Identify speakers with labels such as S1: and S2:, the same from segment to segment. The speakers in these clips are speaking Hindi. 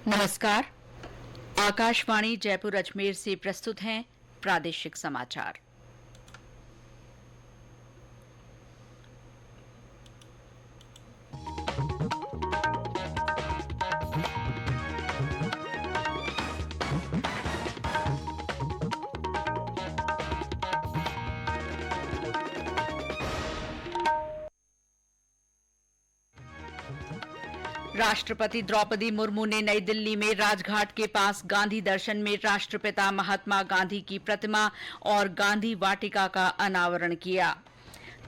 S1: नमस्कार। आकाशवाणी जयपुर अजमेर से प्रस्तुत हैं प्रादेशिक समाचार। राष्ट्रपति द्रौपदी मुर्मू ने नई दिल्ली में राजघाट के पास गांधी दर्शन में राष्ट्रपिता महात्मा गांधी की प्रतिमा और गांधी वाटिका का अनावरण किया।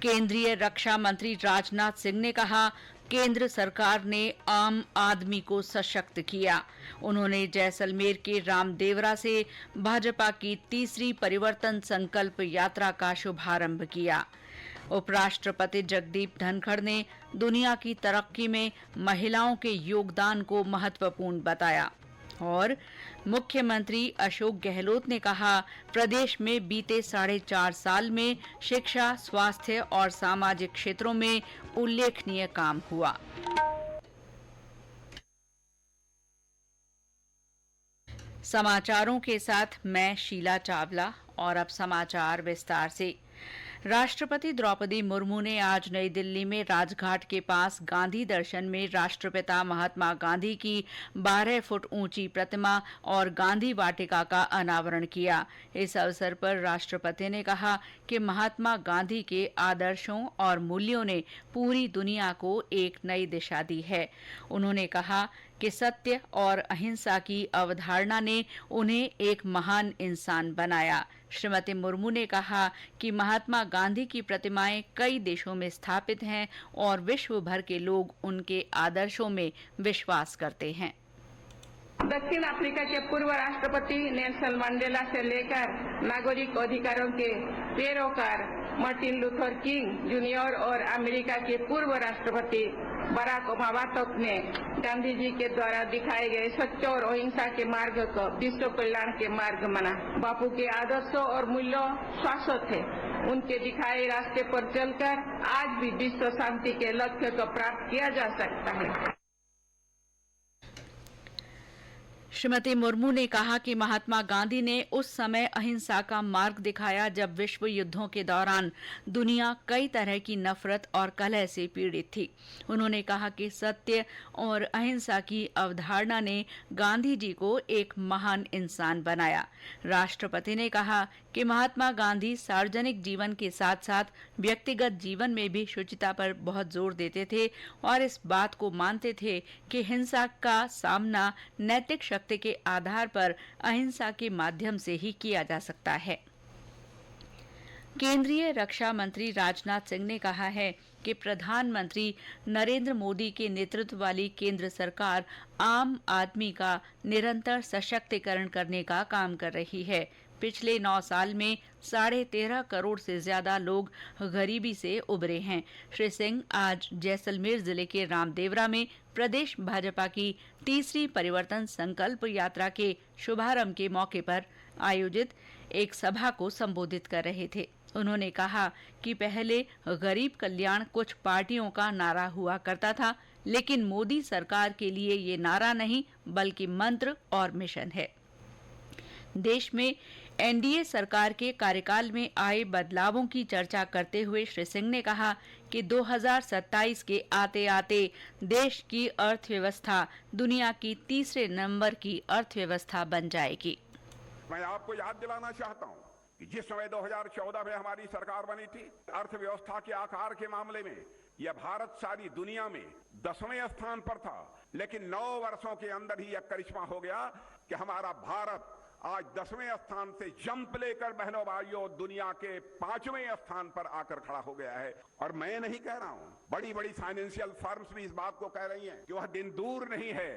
S1: केंद्रीय रक्षा मंत्री राजनाथ सिंह ने कहा, केंद्र सरकार ने आम आदमी को सशक्त किया। उन्होंने जैसलमेर के रामदेवरा से भाजपा की तीसरी परिवर्तन संकल्प यात्रा का शुभारंभ किया। उपराष्ट्रपति जगदीप धनखड़ ने दुनिया की तरक्की में महिलाओं के योगदान को महत्वपूर्ण बताया और मुख्यमंत्री अशोक गहलोत ने कहा, प्रदेश में बीते 4.5 साल में शिक्षा, स्वास्थ्य और सामाजिक क्षेत्रों में उल्लेखनीय काम हुआ। समाचारों के साथ मैं शीला चावला और अब समाचार विस्तार से। राष्ट्रपति द्रौपदी मुर्मू ने आज नई दिल्ली में राजघाट के पास गांधी दर्शन में राष्ट्रपिता महात्मा गांधी की 12 फुट ऊंची प्रतिमा और गांधी वाटिका का अनावरण किया। इस अवसर पर राष्ट्रपति ने कहा कि महात्मा गांधी के आदर्शों और मूल्यों ने पूरी दुनिया को एक नई दिशा दी है। उन्होंने कहा कि सत्य और अहिंसा की अवधारणा ने उन्हें एक महान इंसान बनाया। श्रीमती मुर्मू ने कहा कि महात्मा गांधी की प्रतिमाएं कई देशों में स्थापित हैं और विश्व भर के लोग उनके आदर्शों में विश्वास करते हैं।
S2: दक्षिण अफ्रीका के पूर्व राष्ट्रपति नेल्सन मंडेला से लेकर नागरिक अधिकारों के पैरोकार मार्टिन लूथर किंग जूनियर और अमेरिका के पूर्व राष्ट्रपति बराक ओबामा तक ने गांधी जी के द्वारा दिखाए गए सत्य और अहिंसा के मार्ग को विश्व कल्याण के मार्ग माना। बापू के आदर्शों और मूल्यों शाश्वत थे। उनके दिखाए रास्ते पर चलकर आज भी विश्व शांति के लक्ष्य को प्राप्त किया जा सकता है।
S1: श्रीमती मुर्मू ने कहा कि महात्मा गांधी ने उस समय अहिंसा का मार्ग दिखाया जब विश्व युद्धों के दौरान दुनिया कई तरह की नफरत और कलह से पीड़ित थी। उन्होंने कहा कि सत्य और अहिंसा की अवधारणा ने गांधी जी को एक महान इंसान बनाया। राष्ट्रपति ने कहा कि महात्मा गांधी सार्वजनिक जीवन के साथ साथ व्यक्तिगत जीवन में भी शुचिता पर बहुत जोर देते थे और इस बात को मानते थे कि हिंसा का सामना नैतिक शक्ति के आधार पर अहिंसा के माध्यम से ही किया जा सकता है। केंद्रीय रक्षा मंत्री राजनाथ सिंह ने कहा है कि प्रधानमंत्री नरेंद्र मोदी के नेतृत्व वाली केंद्र सरकार आम आदमी का निरंतर सशक्तिकरण करने का काम कर रही है। पिछले 9 साल में 13.5 करोड़ से ज्यादा लोग गरीबी से उबरे हैं। श्री सिंह आज जैसलमेर जिले के रामदेवरा में प्रदेश भाजपा की तीसरी परिवर्तन संकल्प यात्रा के शुभारंभ के मौके पर आयोजित एक सभा को संबोधित कर रहे थे। उन्होंने कहा कि पहले गरीब कल्याण कुछ पार्टियों का नारा हुआ करता था, लेकिन मोदी सरकार के लिए ये नारा नहीं बल्कि मंत्र और मिशन है। देश में एनडीए सरकार के कार्यकाल में आए बदलावों की चर्चा करते हुए श्री सिंह ने कहा कि 2027 के आते आते देश की अर्थव्यवस्था दुनिया की तीसरे नंबर की अर्थव्यवस्था बन जाएगी।
S3: मैं आपको याद दिलाना चाहता हूं कि जिस समय 2014 में हमारी सरकार बनी थी, अर्थव्यवस्था के आकार के मामले में यह भारत सारी दुनिया में 10वें स्थान पर था, लेकिन 9 वर्षों के अंदर ही यह करिश्मा हो गया कि हमारा भारत आज 10वें स्थान से जंप लेकर बहनों भाइयों दुनिया के 5वें स्थान पर आकर खड़ा हो गया है। और मैं नहीं कह रहा हूं, बड़ी बड़ी फाइनेंशियल फर्म्स भी इस बात को कह रही हैं कि वह दिन दूर नहीं है,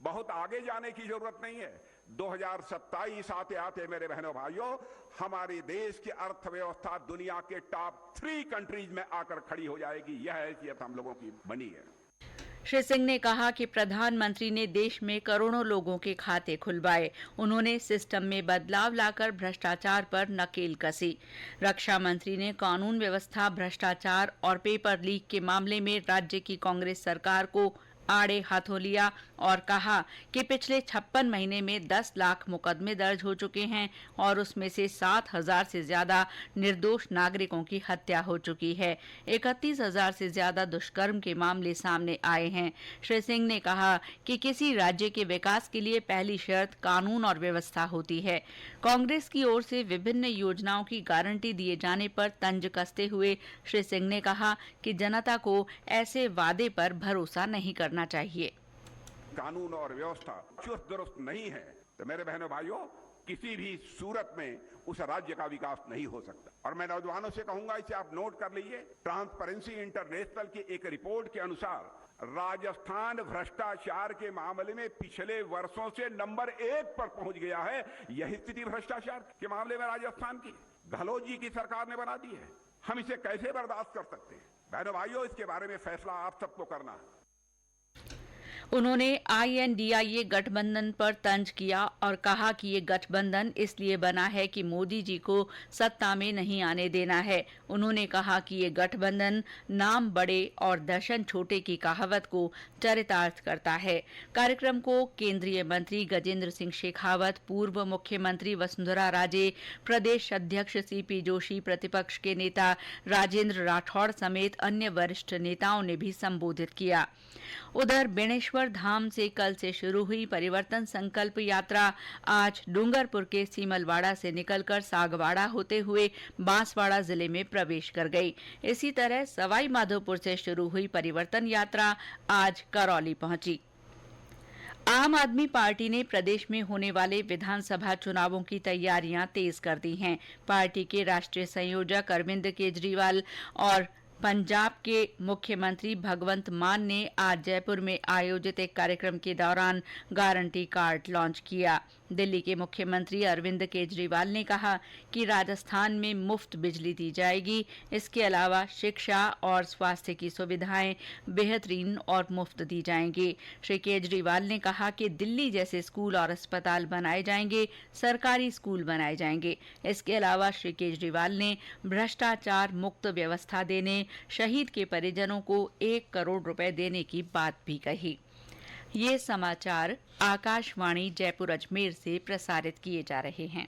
S3: बहुत आगे जाने की जरूरत नहीं है। 2027 आते आते मेरे बहनों भाइयों हमारे देश की अर्थव्यवस्था दुनिया के टॉप 3 कंट्रीज में आकर खड़ी हो जाएगी। यह हैसियत हम लोगों की बनी है।
S1: श्री सिंह ने कहा कि प्रधानमंत्री ने देश में करोड़ों लोगों के खाते खुलवाए। उन्होंने सिस्टम में बदलाव लाकर भ्रष्टाचार पर नकेल कसी। रक्षा मंत्री ने कानून व्यवस्था, भ्रष्टाचार और पेपर लीक के मामले में राज्य की कांग्रेस सरकार को आड़े हाथों लिया और कहा कि पिछले 56 महीने में 10 लाख मुकदमे दर्ज हो चुके हैं और उसमें से 7,000 से ज्यादा निर्दोष नागरिकों की हत्या हो चुकी है। 31,000 से ज्यादा दुष्कर्म के मामले सामने आए हैं। श्री सिंह ने कहा कि किसी राज्य के विकास के लिए पहली शर्त कानून और व्यवस्था होती है। कांग्रेस की ओर से विभिन्न योजनाओं की गारंटी दिए जाने पर तंज कसते हुए श्री सिंह ने कहा कि जनता को ऐसे वादे पर भरोसा नहीं करना चाहिए।
S3: कानून और व्यवस्था चुस्त दुरुस्त नहीं है तो मेरे बहनों भाइयों, किसी भी सूरत में उस राज्य का विकास नहीं हो सकता। और मैं नौजवानों से कहूंगा, इसे आप नोट कर लीजिए, ट्रांसपेरेंसी इंटरनेशनल की एक रिपोर्ट के अनुसार राजस्थान भ्रष्टाचार के मामले में पिछले वर्षों से नंबर 1 पर पहुंच गया है। यही स्थिति भ्रष्टाचार के मामले में राजस्थान की गहलोत जी की सरकार ने बना दी है। हम इसे कैसे बर्दाश्त कर सकते हैं? बहनों भाइयों, इसके बारे में फैसला आप सबको करना है।
S1: उन्होंने INDIA गठबंधन पर तंज किया और कहा कि ये गठबंधन इसलिए बना है कि मोदी जी को सत्ता में नहीं आने देना है। उन्होंने कहा कि ये गठबंधन नाम बड़े और दर्शन छोटे की कहावत को चरितार्थ करता है। कार्यक्रम को केंद्रीय मंत्री गजेंद्र सिंह शेखावत, पूर्व मुख्यमंत्री वसुंधरा राजे, प्रदेश अध्यक्ष CP जोशी, प्रतिपक्ष के नेता राजेंद्र राठौड़ समेत अन्य वरिष्ठ नेताओं ने भी संबोधित किया। उधर बेणेश्वर धाम से कल से शुरू हुई परिवर्तन संकल्प यात्रा आज डूंगरपुर के सीमलवाड़ा से निकलकर सागवाड़ा होते हुए बांसवाड़ा जिले में प्रवेश कर गई। इसी तरह सवाई माधोपुर से शुरू हुई परिवर्तन यात्रा आज करौली पहुंची। आम आदमी पार्टी ने प्रदेश में होने वाले विधानसभा चुनावों की तैयारियां तेज कर दी हैं। पार्टी के राष्ट्रीय संयोजक अरविंद केजरीवाल और पंजाब के मुख्यमंत्री भगवंत मान ने आज जयपुर में आयोजित एक कार्यक्रम के दौरान गारंटी कार्ड लॉन्च किया। दिल्ली के मुख्यमंत्री अरविंद केजरीवाल ने कहा कि राजस्थान में मुफ्त बिजली दी जाएगी। इसके अलावा शिक्षा और स्वास्थ्य की सुविधाएं बेहतरीन और मुफ्त दी जाएंगी। श्री केजरीवाल ने कहा कि दिल्ली जैसे स्कूल और अस्पताल बनाए जाएंगे, सरकारी स्कूल बनाए जाएंगे। इसके अलावा श्री केजरीवाल ने भ्रष्टाचार मुक्त व्यवस्था देने, शहीद के परिजनों को 1 करोड़ रुपए देने की बात भी कही। ये समाचार आकाशवाणी जयपुर अजमेर से प्रसारित किए जा रहे हैं।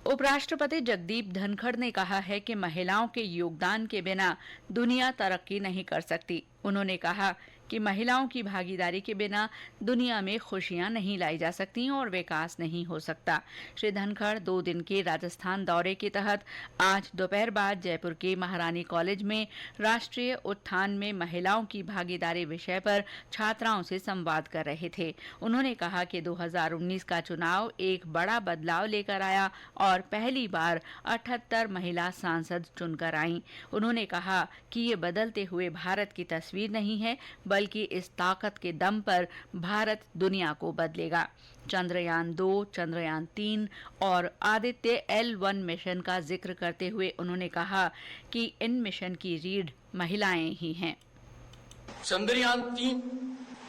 S1: उपराष्ट्रपति जगदीप धनखड़ ने कहा है कि महिलाओं के योगदान के बिना दुनिया तरक्की नहीं कर सकती। उन्होंने कहा कि महिलाओं की भागीदारी के बिना दुनिया में खुशियां नहीं लाई जा सकती और विकास नहीं हो सकता। श्री धनखड़ 2 दिन के राजस्थान दौरे के तहत आज दोपहर बाद जयपुर के महारानी कॉलेज में राष्ट्रीय उत्थान में महिलाओं की भागीदारी विषय पर छात्राओं से संवाद कर रहे थे। उन्होंने कहा कि 2019 का चुनाव एक बड़ा बदलाव लेकर आया और पहली बार 78 महिला सांसद चुनकर आईं। उन्होंने कहा कि ये बदलते हुए भारत की तस्वीर नहीं है, बल्कि इस ताकत के दम पर भारत दुनिया को बदलेगा। चंद्रयान 2, चंद्रयान 3 और आदित्य L1 मिशन का जिक्र करते हुए उन्होंने कहा कि इन मिशन की रीढ़ महिलाएं ही हैं।
S4: चंद्रयान 3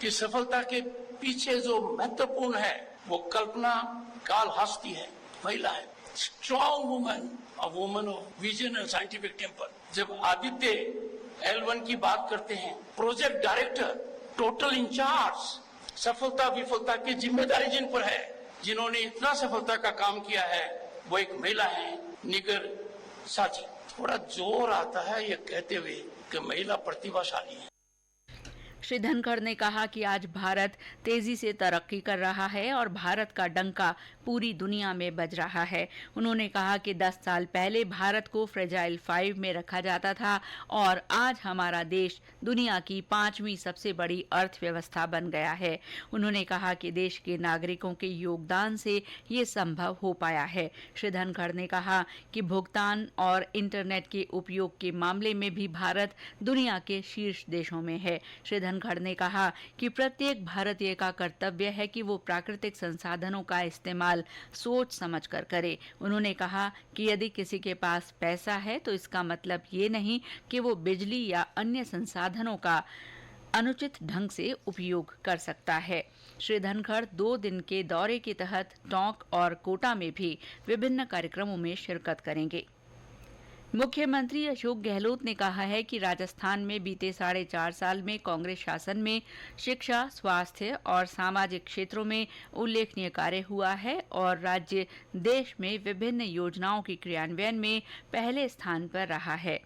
S4: की सफलता के पीछे जो महत्वपूर्ण है वो कल्पना कालहस्ती है, महिला है, strong woman, a woman of vision and scientific temper. जब आदित्य L1 की बात करते हैं, प्रोजेक्ट डायरेक्टर, टोटल इंचार्ज, सफलता विफलता की जिम्मेदारी जिन पर है, जिन्होंने इतना सफलता का काम किया है, वो एक महिला है, निगर साची। थोड़ा जोर आता है ये कहते हुए कि महिला प्रतिभाशाली है।
S1: श्री धनखड़ ने कहा कि आज भारत तेजी से तरक्की कर रहा है और भारत का डंका पूरी दुनिया में बज रहा है। उन्होंने कहा कि 10 साल पहले भारत को फ्रेजाइल 5 में रखा जाता था और आज हमारा देश दुनिया की 5वीं सबसे बड़ी अर्थव्यवस्था बन गया है। उन्होंने कहा कि देश के नागरिकों के योगदान से ये संभव हो पाया है। श्री धनखड़ ने कहा कि भुगतान और इंटरनेट के उपयोग के मामले में भी भारत दुनिया के शीर्ष देशों में है। श्री धनखड़ ने कहा कि प्रत्येक भारतीय का कर्तव्य है कि वो प्राकृतिक संसाधनों का इस्तेमाल सोच समझकर करे। उन्होंने कहा कि यदि किसी के पास पैसा है तो इसका मतलब ये नहीं कि वो बिजली या अन्य संसाधनों का अनुचित ढंग से उपयोग कर सकता है। श्री धनखड़ 2 दिन के दौरे के तहत टोंक और कोटा में भी विभिन्न कार्यक्रमों में शिरकत करेंगे। मुख्यमंत्री अशोक गहलोत ने कहा है कि राजस्थान में बीते 4.5 साल में कांग्रेस शासन में शिक्षा, स्वास्थ्य और सामाजिक क्षेत्रों में उल्लेखनीय कार्य हुआ है और राज्य देश में विभिन्न योजनाओं के क्रियान्वयन में पहले स्थान पर रहा है।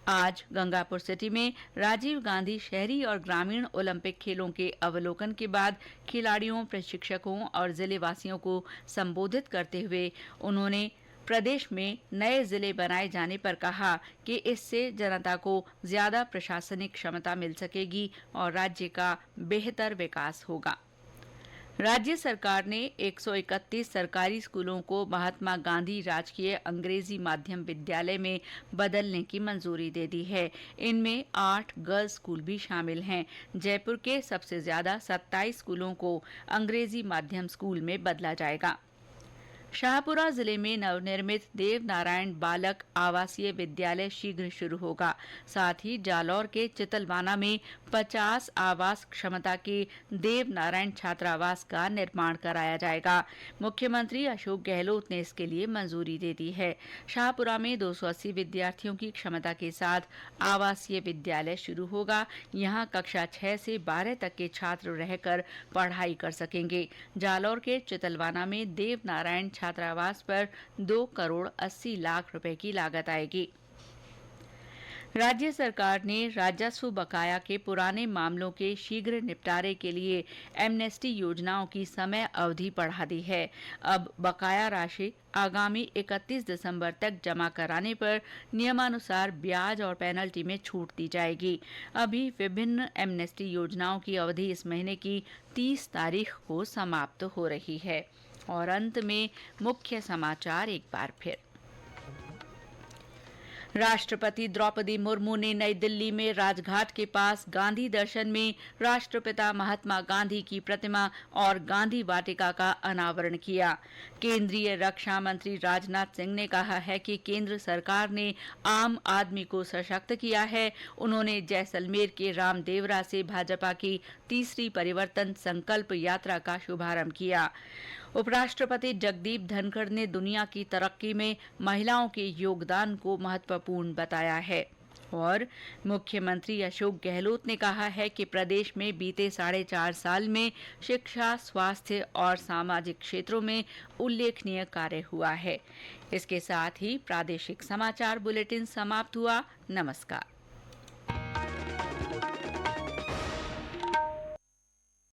S1: आज गंगापुर सिटी में राजीव गांधी शहरी और ग्रामीण ओलंपिक खेलों के अवलोकन के बाद खिलाड़ियों, प्रशिक्षकों और जिलेवासियों को संबोधित करते हुए उन्होंने प्रदेश में नए जिले बनाए जाने पर कहा कि इससे जनता को ज्यादा प्रशासनिक क्षमता मिल सकेगी और राज्य का बेहतर विकास होगा। राज्य सरकार ने 131 सरकारी स्कूलों को महात्मा गांधी राजकीय अंग्रेजी माध्यम विद्यालय में बदलने की मंजूरी दे दी है। इनमें 8 गर्ल्स स्कूल भी शामिल हैं। जयपुर के सबसे ज्यादा 27 स्कूलों को अंग्रेजी माध्यम स्कूल में बदला जाएगा। शाहपुरा जिले में नवनिर्मित देव नारायण बालक आवासीय विद्यालय शीघ्र शुरू होगा। साथ ही जालौर के चितलवाना में 50 आवास क्षमता के देव नारायण छात्रावास का निर्माण कराया जाएगा। मुख्यमंत्री अशोक गहलोत ने इसके लिए मंजूरी दे दी है। शाहपुरा में 280 विद्यार्थियों की क्षमता के साथ आवासीय विद्यालय शुरू होगा। यहाँ कक्षा 6 से 12 तक के छात्र रहकर पढ़ाई कर सकेंगे। जालौर के चितलवाना में देव नारायण छात्रावास पर 2 करोड़ 80 लाख रुपए की लागत आएगी। राज्य सरकार ने राजस्व बकाया के पुराने मामलों के शीघ्र निपटारे के लिए एमनेस्टी योजनाओं की समय अवधि बढ़ा दी है। अब बकाया राशि आगामी 31 दिसंबर तक जमा कराने पर नियमानुसार ब्याज और पेनल्टी में छूट दी जाएगी। अभी विभिन्न एमनेस्टी योजनाओं की अवधि इस महीने की 30 तारीख को समाप्त हो रही है। और अंत में मुख्य समाचार एक बार फिर। राष्ट्रपति द्रौपदी मुर्मू ने नई दिल्ली में राजघाट के पास गांधी दर्शन में राष्ट्रपिता महात्मा गांधी की प्रतिमा और गांधी वाटिका का अनावरण किया। केंद्रीय रक्षा मंत्री राजनाथ सिंह ने कहा है कि केंद्र सरकार ने आम आदमी को सशक्त किया है। उन्होंने जैसलमेर के रामदेवरा से भाजपा की तीसरी परिवर्तन संकल्प यात्रा का शुभारंभ किया। उपराष्ट्रपति जगदीप धनखड़ ने दुनिया की तरक्की में महिलाओं के योगदान को महत्वपूर्ण बताया है। और मुख्यमंत्री अशोक गहलोत ने कहा है कि प्रदेश में बीते 4.5 साल में शिक्षा, स्वास्थ्य और सामाजिक क्षेत्रों में उल्लेखनीय कार्य हुआ है। इसके साथ ही प्रादेशिक समाचार बुलेटिन समाप्त हुआ। नमस्कार।